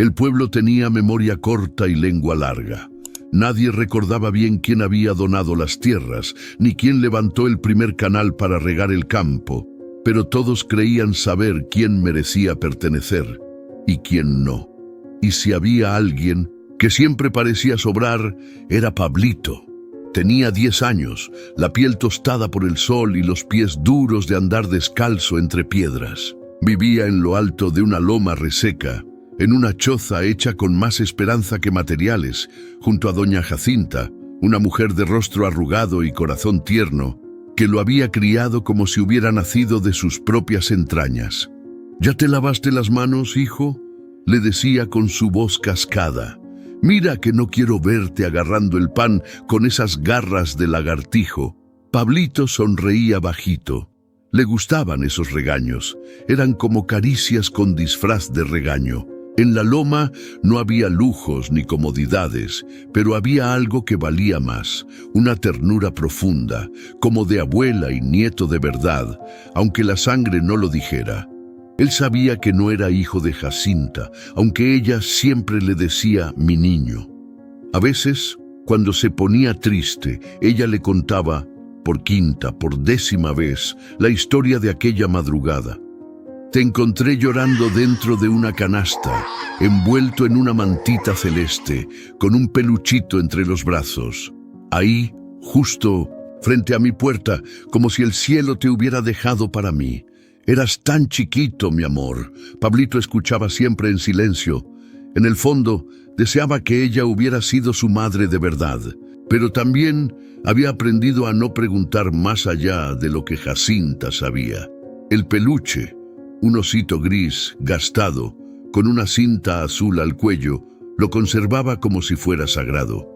El pueblo tenía memoria corta y lengua larga. Nadie recordaba bien quién había donado las tierras, ni quién levantó el primer canal para regar el campo, pero todos creían saber quién merecía pertenecer y quién no. Y si había alguien que siempre parecía sobrar, era Pablito. Tenía 10 años, la piel tostada por el sol y los pies duros de andar descalzo entre piedras. Vivía en lo alto de una loma reseca, en una choza hecha con más esperanza que materiales, junto a doña Jacinta, una mujer de rostro arrugado y corazón tierno, que lo había criado como si hubiera nacido de sus propias entrañas. «¿Ya te lavaste las manos, hijo?», le decía con su voz cascada. «Mira que no quiero verte agarrando el pan con esas garras de lagartijo». Pablito sonreía bajito. Le gustaban esos regaños. Eran como caricias con disfraz de regaño. En la loma no había lujos ni comodidades, pero había algo que valía más, una ternura profunda, como de abuela y nieto de verdad, aunque la sangre no lo dijera. Él sabía que no era hijo de Jacinta, aunque ella siempre le decía «mi niño». A veces, cuando se ponía triste, ella le contaba, por quinta, por 10ª vez, la historia de aquella madrugada. «Te encontré llorando dentro de una canasta, envuelto en una mantita celeste, con un peluchito entre los brazos. Ahí, justo frente a mi puerta, como si el cielo te hubiera dejado para mí. Eras tan chiquito, mi amor». Pablito escuchaba siempre en silencio. En el fondo, deseaba que ella hubiera sido su madre de verdad, pero también había aprendido a no preguntar más allá de lo que Jacinta sabía. El peluche, un osito gris, gastado, con una cinta azul al cuello, lo conservaba como si fuera sagrado.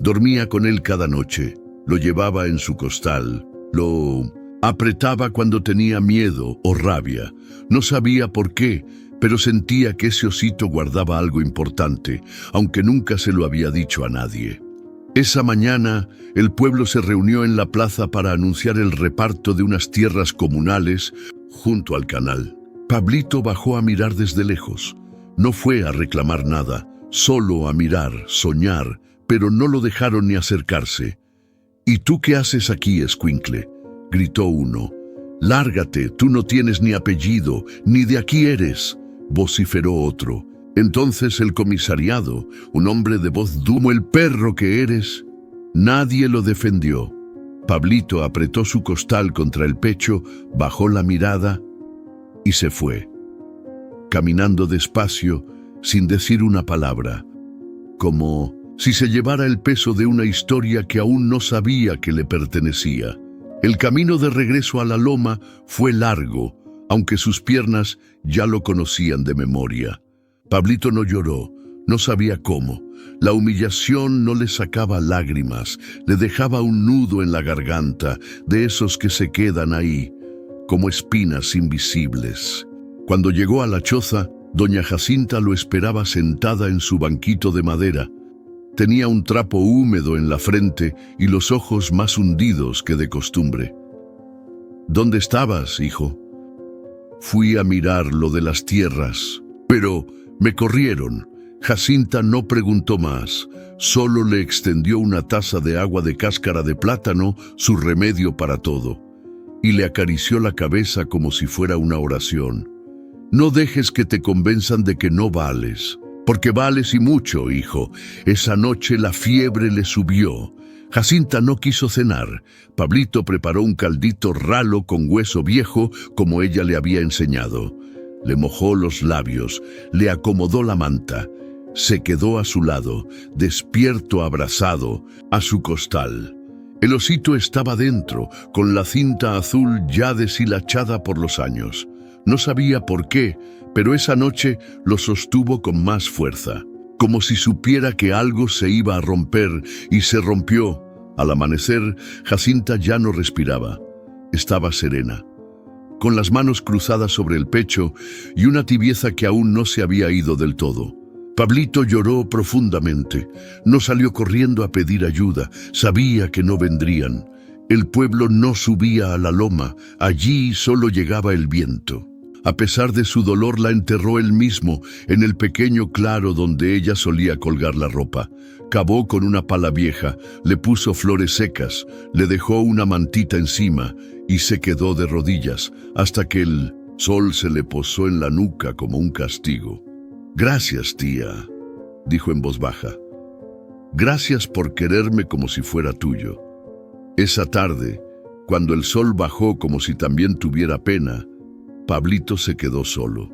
Dormía con él cada noche, lo llevaba en su costal, lo apretaba cuando tenía miedo o rabia. No sabía por qué, pero sentía que ese osito guardaba algo importante, aunque nunca se lo había dicho a nadie. Esa mañana, el pueblo se reunió en la plaza para anunciar el reparto de unas tierras comunales junto al canal. Pablito bajó a mirar desde lejos. No fue a reclamar nada, solo a mirar, soñar, pero no lo dejaron ni acercarse. «¿Y tú qué haces aquí, escuincle?», gritó uno. «Lárgate, tú no tienes ni apellido, ni de aquí eres», vociferó otro. Entonces el comisariado, un hombre de voz dura, «el perro que eres». Nadie lo defendió. Pablito apretó su costal contra el pecho, bajó la mirada y se fue, caminando despacio, sin decir una palabra, como si se llevara el peso de una historia que aún no sabía que le pertenecía. El camino de regreso a la loma fue largo, aunque sus piernas ya lo conocían de memoria. Pablito no lloró, no sabía cómo. La humillación no le sacaba lágrimas, le dejaba un nudo en la garganta, de esos que se quedan ahí, como espinas invisibles. Cuando llegó a la choza, doña Jacinta lo esperaba sentada en su banquito de madera. Tenía un trapo húmedo en la frente y los ojos más hundidos que de costumbre. «¿Dónde estabas, hijo?» «Fui a mirar lo de las tierras, pero me corrieron». Jacinta no preguntó más, solo le extendió una taza de agua de cáscara de plátano, su remedio para todo, y le acarició la cabeza como si fuera una oración. «No dejes que te convenzan de que no vales, porque vales y mucho, hijo». Esa noche la fiebre le subió. Jacinta no quiso cenar. Pablito preparó un caldito ralo con hueso viejo, como ella le había enseñado. Le mojó los labios, le acomodó la manta. Se quedó a su lado, despierto, abrazado, a su costal. El osito estaba dentro, con la cinta azul ya deshilachada por los años. No sabía por qué, pero esa noche lo sostuvo con más fuerza, como si supiera que algo se iba a romper, y se rompió. Al amanecer, Jacinta ya no respiraba. Estaba serena, con las manos cruzadas sobre el pecho y una tibieza que aún no se había ido del todo. Pablito lloró profundamente. No salió corriendo a pedir ayuda. Sabía que no vendrían. El pueblo no subía a la loma. Allí solo llegaba el viento. A pesar de su dolor, la enterró él mismo en el pequeño claro donde ella solía colgar la ropa. Cavó con una pala vieja, le puso flores secas, le dejó una mantita encima y se quedó de rodillas hasta que el sol se le posó en la nuca como un castigo. «Gracias, tía», dijo en voz baja. «Gracias por quererme como si fuera tuyo». Esa tarde, cuando el sol bajó como si también tuviera pena, Pablito se quedó solo.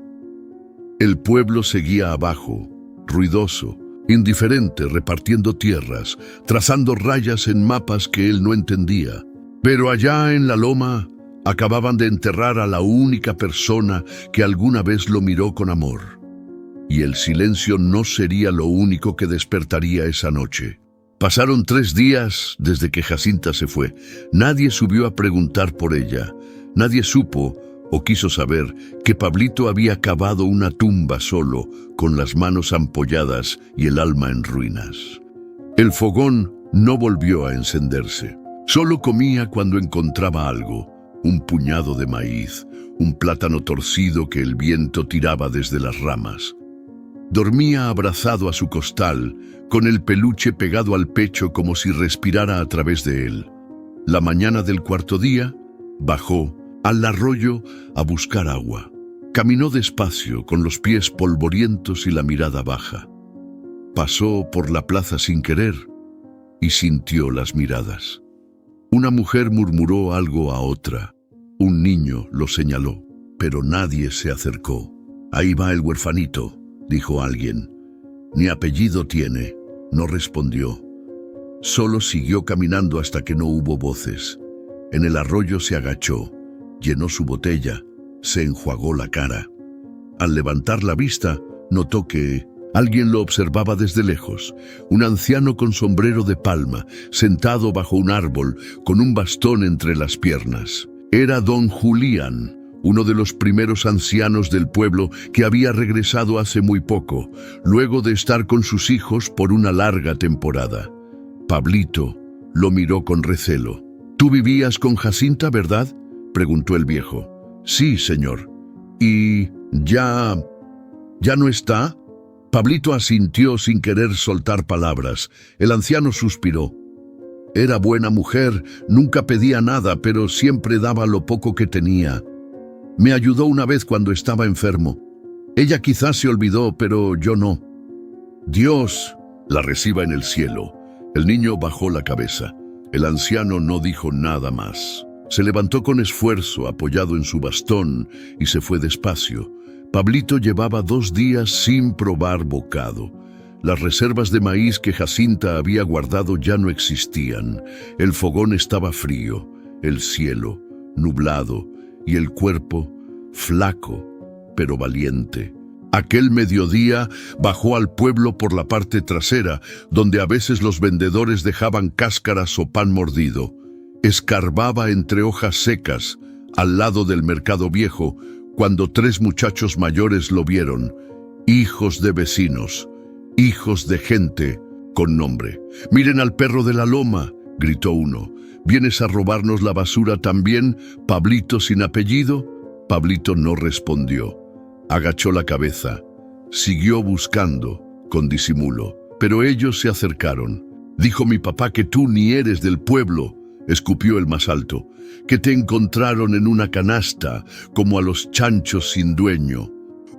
El pueblo seguía abajo, ruidoso, indiferente, repartiendo tierras, trazando rayas en mapas que él no entendía. Pero allá en la loma acababan de enterrar a la única persona que alguna vez lo miró con amor. Y el silencio no sería lo único que despertaría esa noche. Pasaron 3 días desde que Jacinta se fue. Nadie subió a preguntar por ella. Nadie supo o quiso saber que Pablito había cavado una tumba solo, con las manos ampolladas y el alma en ruinas. El fogón no volvió a encenderse. Solo comía cuando encontraba algo: un puñado de maíz, un plátano torcido que el viento tiraba desde las ramas. Dormía abrazado a su costal, con el peluche pegado al pecho como si respirara a través de él. La mañana del 4.º día, bajó al arroyo a buscar agua. Caminó despacio, con los pies polvorientos y la mirada baja. Pasó por la plaza sin querer y sintió las miradas. Una mujer murmuró algo a otra. Un niño lo señaló, pero nadie se acercó. «Ahí va el huerfanito», dijo alguien. «Ni apellido tiene», no respondió. Solo siguió caminando hasta que no hubo voces. En el arroyo se agachó, llenó su botella, se enjuagó la cara. Al levantar la vista, notó que alguien lo observaba desde lejos. Un anciano con sombrero de palma, sentado bajo un árbol, con un bastón entre las piernas. Era don Julián, uno de los primeros ancianos del pueblo que había regresado hace muy poco, luego de estar con sus hijos por una larga temporada. Pablito lo miró con recelo. «¿Tú vivías con Jacinta, verdad?», preguntó el viejo. «Sí, señor». «¿Y ya no está?». Pablito asintió sin querer soltar palabras. El anciano suspiró. «Era buena mujer, nunca pedía nada, pero siempre daba lo poco que tenía. Me ayudó una vez cuando estaba enfermo. Ella quizás se olvidó, pero yo no. Dios la reciba en el cielo». El niño bajó la cabeza. El anciano no dijo nada más. Se levantó con esfuerzo, apoyado en su bastón, y se fue despacio. Pablito llevaba 2 días sin probar bocado. Las reservas de maíz que Jacinta había guardado ya no existían. El fogón estaba frío, el cielo nublado y el cuerpo flaco, pero valiente. Aquel mediodía bajó al pueblo por la parte trasera, donde a veces los vendedores dejaban cáscaras o pan mordido. Escarbaba entre hojas secas, al lado del mercado viejo, cuando 3 muchachos mayores lo vieron, hijos de vecinos, hijos de gente con nombre. «Miren al perro de la loma», gritó uno. «¿Vienes a robarnos la basura también, Pablito sin apellido?». Pablito no respondió. Agachó la cabeza. Siguió buscando, con disimulo. Pero ellos se acercaron. «Dijo mi papá que tú ni eres del pueblo», escupió el más alto, «que te encontraron en una canasta, como a los chanchos sin dueño».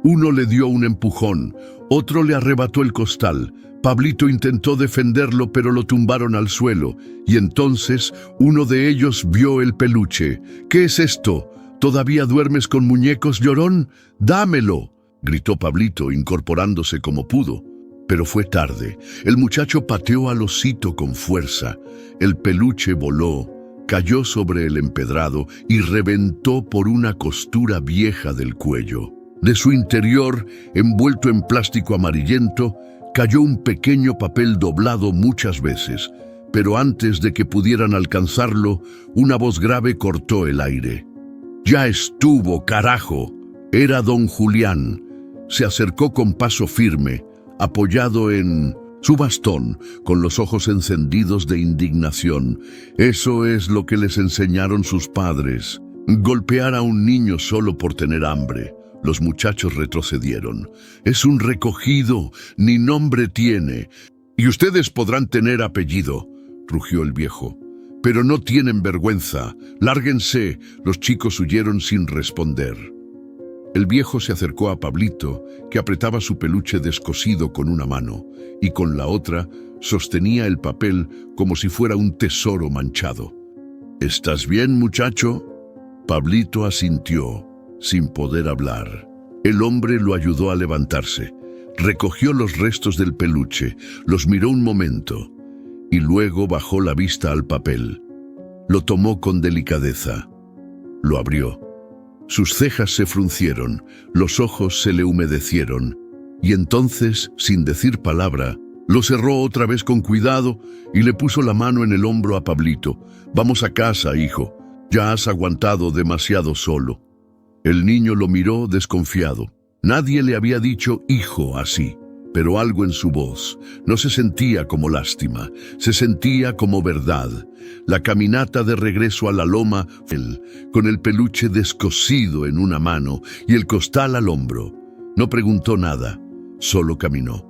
Uno le dio un empujón, otro le arrebató el costal. Pablito intentó defenderlo, pero lo tumbaron al suelo, y entonces uno de ellos vio el peluche. «¿Qué es esto? ¿Todavía duermes con muñecos, llorón? ¡Dámelo!», gritó Pablito, incorporándose como pudo. Pero fue tarde. El muchacho pateó al osito con fuerza. El peluche voló, cayó sobre el empedrado y reventó por una costura vieja del cuello. De su interior, envuelto en plástico amarillento, cayó un pequeño papel doblado muchas veces, pero antes de que pudieran alcanzarlo, una voz grave cortó el aire. «Ya estuvo, carajo». Era don Julián. Se acercó con paso firme, apoyado en su bastón, con los ojos encendidos de indignación. Eso es lo que les enseñaron sus padres: golpear a un niño solo por tener hambre. Los muchachos retrocedieron. «Es un recogido, ni nombre tiene. Y ustedes podrán tener apellido», rugió el viejo. «Pero no tienen vergüenza. Lárguense». Los chicos huyeron sin responder. El viejo se acercó a Pablito, que apretaba su peluche descosido con una mano, y con la otra sostenía el papel como si fuera un tesoro manchado. «¿Estás bien, muchacho?». Pablito asintió, sin poder hablar. El hombre lo ayudó a levantarse. Recogió los restos del peluche, los miró un momento, y luego bajó la vista al papel. Lo tomó con delicadeza. Lo abrió. Sus cejas se fruncieron, los ojos se le humedecieron, y entonces, sin decir palabra, lo cerró otra vez con cuidado y le puso la mano en el hombro a Pablito. «Vamos a casa, hijo. Ya has aguantado demasiado solo». El niño lo miró desconfiado. Nadie le había dicho hijo así, pero algo en su voz no se sentía como lástima, se sentía como verdad. La caminata de regreso a la loma, él, con el peluche descosido en una mano y el costal al hombro. No preguntó nada, solo caminó.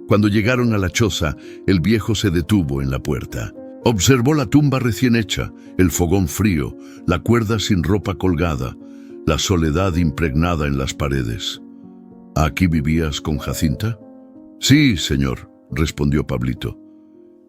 Cuando llegaron a la choza, el viejo se detuvo en la puerta. Observó la tumba recién hecha, el fogón frío, la cuerda sin ropa colgada, la soledad impregnada en las paredes. «¿Aquí vivías con Jacinta?». «Sí, señor», respondió Pablito.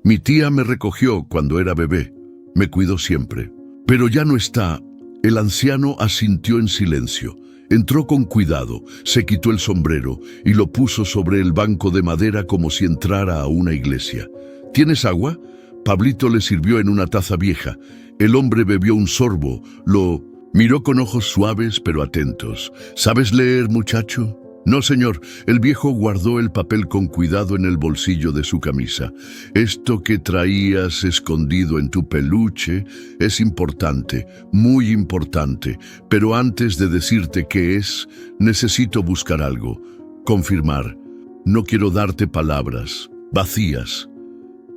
«Mi tía me recogió cuando era bebé, me cuidó siempre. Pero ya no está». El anciano asintió en silencio. Entró con cuidado, se quitó el sombrero y lo puso sobre el banco de madera como si entrara a una iglesia. «¿Tienes agua?». Pablito le sirvió en una taza vieja. El hombre bebió un sorbo, lo miró con ojos suaves pero atentos. «¿Sabes leer, muchacho?». «No, señor». El viejo guardó el papel con cuidado en el bolsillo de su camisa. «Esto que traías escondido en tu peluche es importante, muy importante. Pero antes de decirte qué es, necesito buscar algo, confirmar. No quiero darte palabras vacías».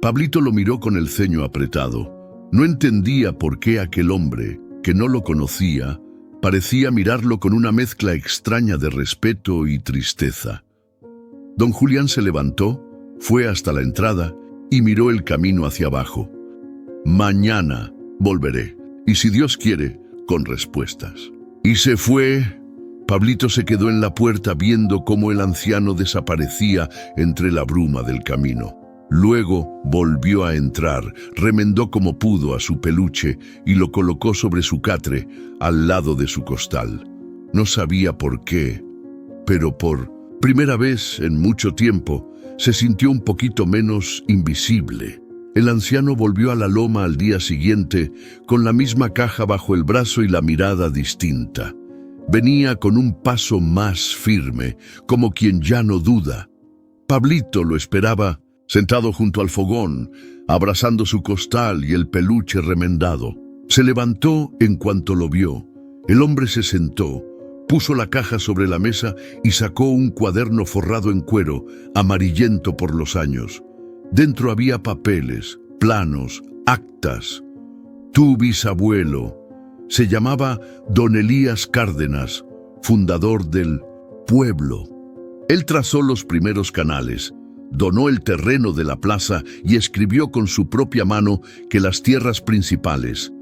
Pablito lo miró con el ceño apretado. No entendía por qué aquel hombre, que no lo conocía, parecía mirarlo con una mezcla extraña de respeto y tristeza. Don Julián se levantó, fue hasta la entrada y miró el camino hacia abajo. «Mañana volveré, y si Dios quiere, con respuestas». Y se fue. Pablito se quedó en la puerta viendo cómo el anciano desaparecía entre la bruma del camino. Luego volvió a entrar, remendó como pudo a su peluche y lo colocó sobre su catre, al lado de su costal. No sabía por qué, pero por primera vez en mucho tiempo se sintió un poquito menos invisible. El anciano volvió a la loma al día siguiente con la misma caja bajo el brazo y la mirada distinta. Venía con un paso más firme, como quien ya no duda. Pablito lo esperaba sentado junto al fogón, abrazando su costal y el peluche remendado. Se levantó en cuanto lo vio. El hombre se sentó, puso la caja sobre la mesa y sacó un cuaderno forrado en cuero, amarillento por los años. Dentro había papeles, planos, actas. «Tu bisabuelo se llamaba Don Elías Cárdenas, fundador del pueblo. Él trazó los primeros canales, donó el terreno de la plaza y escribió con su propia mano que las tierras principales,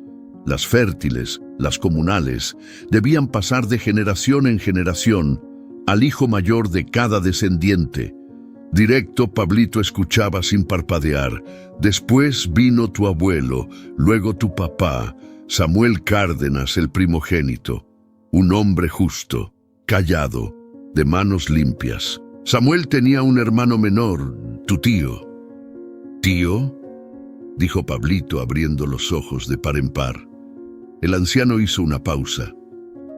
las fértiles, las comunales, debían pasar de generación en generación al hijo mayor de cada descendiente. Directo, Pablito escuchaba sin parpadear. Después vino tu abuelo, luego tu papá, Samuel Cárdenas, el primogénito, un hombre justo, callado, de manos limpias. Samuel tenía un hermano menor, tu tío». «¿Tío?», dijo Pablito abriendo los ojos de par en par. El anciano hizo una pausa,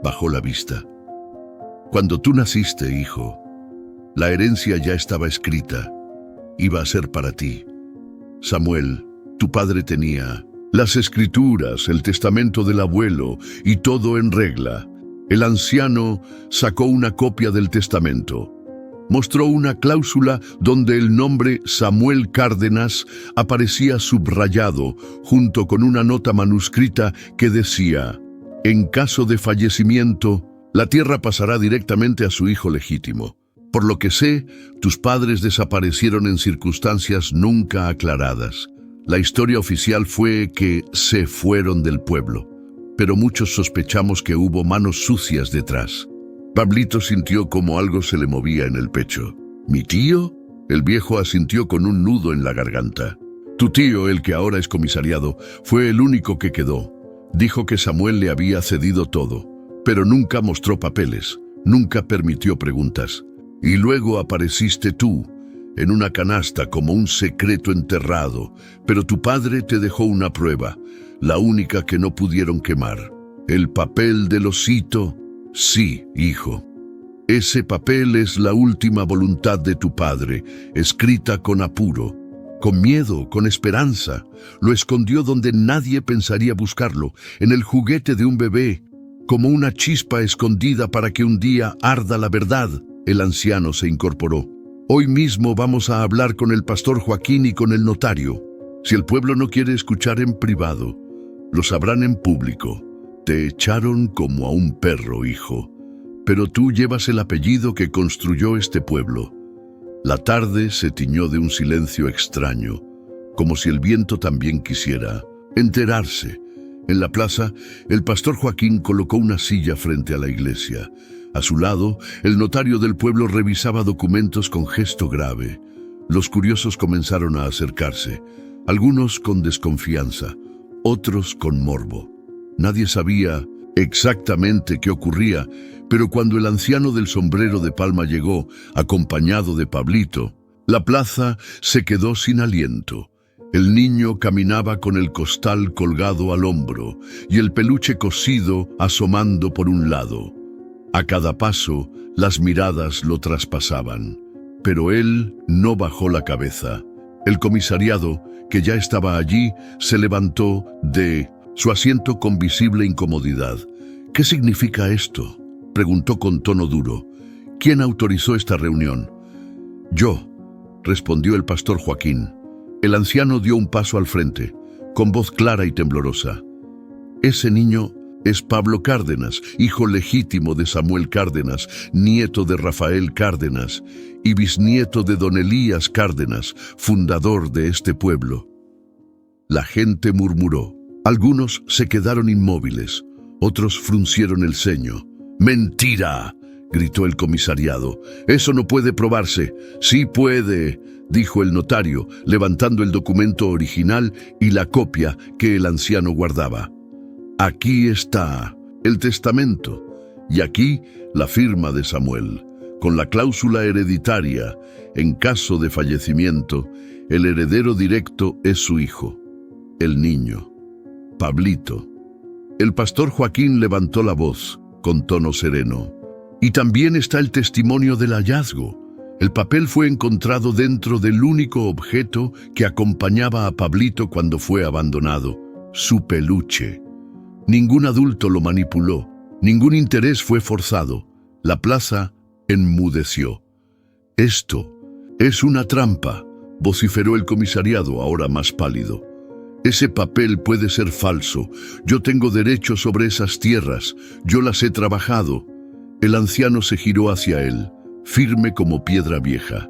bajó la vista. «Cuando tú naciste, hijo, la herencia ya estaba escrita, iba a ser para ti. Samuel, tu padre tenía las escrituras, el testamento del abuelo y todo en regla». El anciano sacó una copia del testamento. Mostró una cláusula donde el nombre Samuel Cárdenas aparecía subrayado junto con una nota manuscrita que decía: «En caso de fallecimiento, La tierra pasará directamente a su hijo legítimo. Por lo que sé, tus padres desaparecieron en circunstancias nunca aclaradas. La historia oficial fue que se fueron del pueblo, pero muchos sospechamos que hubo manos sucias detrás. Pablito sintió como algo se le movía en el pecho. ¿Mi tío? El viejo asintió con un nudo en la garganta. Tu tío, el que ahora es comisariado, fue el único que quedó. Dijo que Samuel le había cedido todo, pero nunca mostró papeles, nunca permitió preguntas. Y luego apareciste tú, en una canasta como un secreto enterrado, pero tu padre te dejó una prueba, la única que no pudieron quemar. ¿El papel del osito? Sí, hijo. Ese papel es la última voluntad de tu padre, escrita con apuro, con miedo, con esperanza. Lo escondió donde nadie pensaría buscarlo, en el juguete de un bebé, como una chispa escondida para que un día arda la verdad. El anciano se incorporó. Hoy mismo vamos a hablar con el pastor Joaquín y con el notario. Si el pueblo no quiere escuchar en privado, lo sabrán en público. Te echaron como a un perro, hijo, pero tú llevas el apellido que construyó este pueblo. La tarde se tiñó de un silencio extraño, como si el viento también quisiera enterarse. En la plaza, el pastor Joaquín colocó una silla frente a la iglesia. A su lado, el notario del pueblo revisaba documentos con gesto grave. Los curiosos comenzaron a acercarse, algunos con desconfianza, otros con morbo. Nadie sabía exactamente qué ocurría, pero cuando el anciano del sombrero de palma llegó, acompañado de Pablito, la plaza se quedó sin aliento. El niño caminaba con el costal colgado al hombro y el peluche cosido asomando por un lado. A cada paso, las miradas lo traspasaban, pero él no bajó la cabeza. El comisariado, que ya estaba allí, se levantó de su asiento con visible incomodidad. ¿Qué significa esto?, preguntó con tono duro. ¿Quién autorizó esta reunión? Yo, respondió el pastor Joaquín. El anciano dio un paso al frente, con voz clara y temblorosa. Ese niño es Pablo Cárdenas, hijo legítimo de Samuel Cárdenas, nieto de Rafael Cárdenas y bisnieto de don Elías Cárdenas, fundador de este pueblo. La gente murmuró. Algunos se quedaron inmóviles, otros fruncieron el ceño. ¡Mentira!, gritó el comisariado. «Eso no puede probarse». «Sí puede», dijo el notario, levantando el documento original y la copia que el anciano guardaba. «Aquí está el testamento, y aquí la firma de Samuel, con la cláusula hereditaria. En caso de fallecimiento, el heredero directo es su hijo, el niño, Pablito». El pastor Joaquín levantó la voz con tono sereno. «Y también está el testimonio del hallazgo. El papel fue encontrado dentro del único objeto que acompañaba a Pablito cuando fue abandonado, su peluche. Ningún adulto lo manipuló, ningún interés fue forzado. La plaza enmudeció. «Esto es una trampa», vociferó el comisariado, ahora más pálido. «Ese papel puede ser falso. Yo tengo derecho sobre esas tierras. Yo las he trabajado». El anciano se giró hacia él, firme como piedra vieja.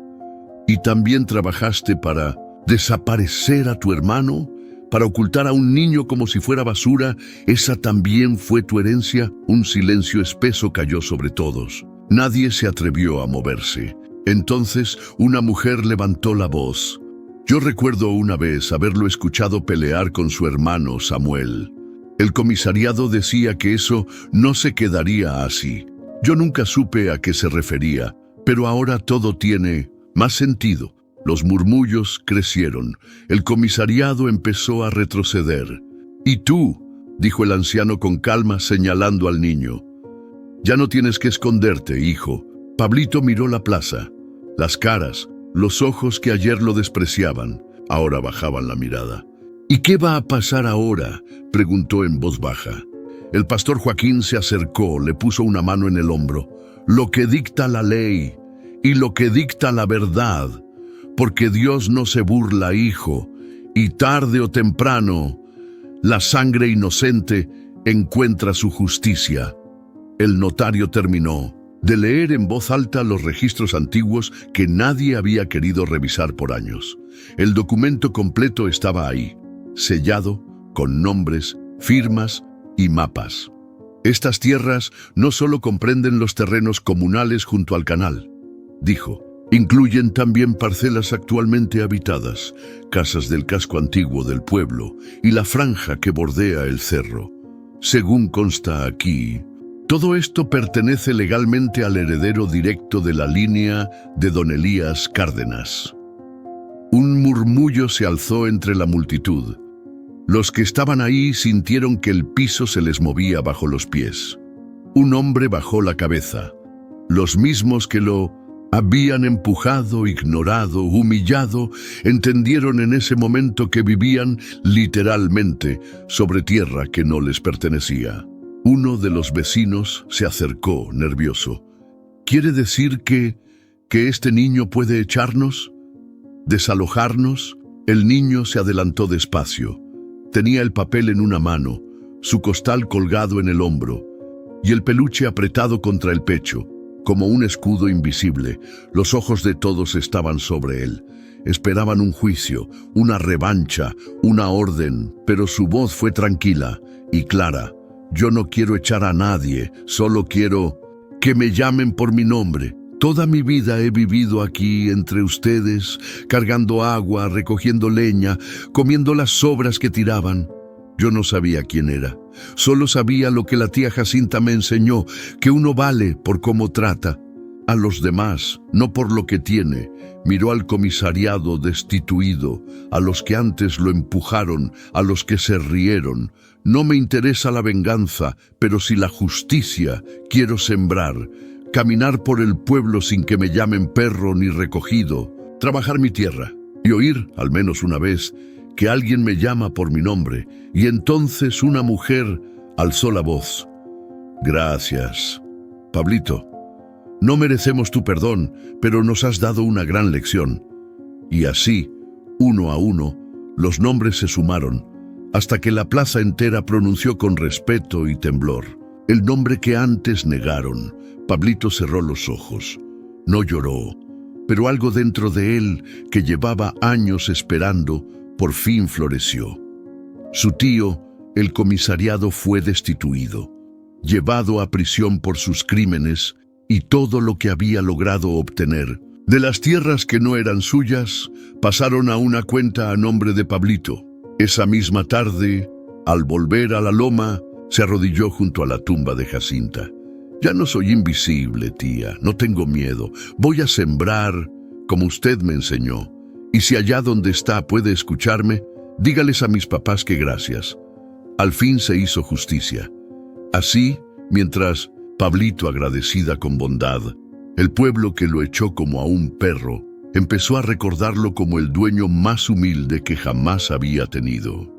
«¿Y también trabajaste para desaparecer a tu hermano? ¿Para ocultar a un niño como si fuera basura? ¿Esa también fue tu herencia?» Un silencio espeso cayó sobre todos. Nadie se atrevió a moverse. Entonces una mujer levantó la voz. «Yo recuerdo una vez haberlo escuchado pelear con su hermano Samuel. El comisariado decía que eso no se quedaría así. Yo nunca supe a qué se refería, pero ahora todo tiene más sentido». Los murmullos crecieron. El comisariado empezó a retroceder. «¿Y tú?», dijo el anciano con calma, señalando al niño. «Ya no tienes que esconderte, hijo». Pablito miró la plaza. Las caras, los ojos que ayer lo despreciaban, ahora bajaban la mirada. «¿Y qué va a pasar ahora?», preguntó en voz baja. El pastor Joaquín se acercó, le puso una mano en el hombro. «Lo que dicta la ley y lo que dicta la verdad, porque Dios no se burla, hijo, y tarde o temprano la sangre inocente encuentra su justicia». El notario terminó de leer en voz alta los registros antiguos que nadie había querido revisar por años. El documento completo estaba ahí, sellado, con nombres, firmas y mapas. Estas tierras no solo comprenden los terrenos comunales junto al canal, dijo, incluyen también parcelas actualmente habitadas, casas del casco antiguo del pueblo y la franja que bordea el cerro. Según consta aquí, todo esto pertenece legalmente al heredero directo de la línea de don Elías Cárdenas. Un murmullo se alzó entre la multitud. Los que estaban ahí sintieron que el piso se les movía bajo los pies. Un hombre bajó la cabeza. Los mismos que lo habían empujado, ignorado, humillado, entendieron en ese momento que vivían literalmente sobre tierra que no les pertenecía. Uno de los vecinos se acercó, nervioso. ¿Quiere decir que este niño puede echarnos? ¿Desalojarnos? El niño se adelantó despacio. Tenía el papel en una mano, su costal colgado en el hombro, y el peluche apretado contra el pecho, como un escudo invisible. Los ojos de todos estaban sobre él. Esperaban un juicio, una revancha, una orden, pero su voz fue tranquila y clara. Yo no quiero echar a nadie, solo quiero que me llamen por mi nombre. Toda mi vida he vivido aquí entre ustedes, cargando agua, recogiendo leña, comiendo las sobras que tiraban. Yo no sabía quién era, solo sabía lo que la tía Jacinta me enseñó, que uno vale por cómo trata a los demás, no por lo que tiene. Miró al comisariado destituido, a los que antes lo empujaron, a los que se rieron. No me interesa la venganza, pero sí la justicia. Quiero sembrar, caminar por el pueblo sin que me llamen perro ni recogido, trabajar mi tierra y oír, al menos una vez, que alguien me llama por mi nombre. Y entonces una mujer alzó la voz. Gracias, Pablito. No merecemos tu perdón, pero nos has dado una gran lección. Y así, uno a uno, los nombres se sumaron, hasta que la plaza entera pronunció con respeto y temblor el nombre que antes negaron. Pablito cerró los ojos. No lloró, pero algo dentro de él, que llevaba años esperando, por fin floreció. Su tío, el comisariado, fue destituido, llevado a prisión por sus crímenes y todo lo que había logrado obtener. De las tierras que no eran suyas, pasaron a una cuenta a nombre de Pablito. Esa misma tarde, al volver a la loma, se arrodilló junto a la tumba de Jacinta. Ya no soy invisible, tía, no tengo miedo. Voy a sembrar como usted me enseñó. Y si allá donde está puede escucharme, dígales a mis papás que gracias. Al fin se hizo justicia. Así, mientras Pablito, agradecida con bondad, el pueblo que lo echó como a un perro, empezó a recordarlo como el dueño más humilde que jamás había tenido.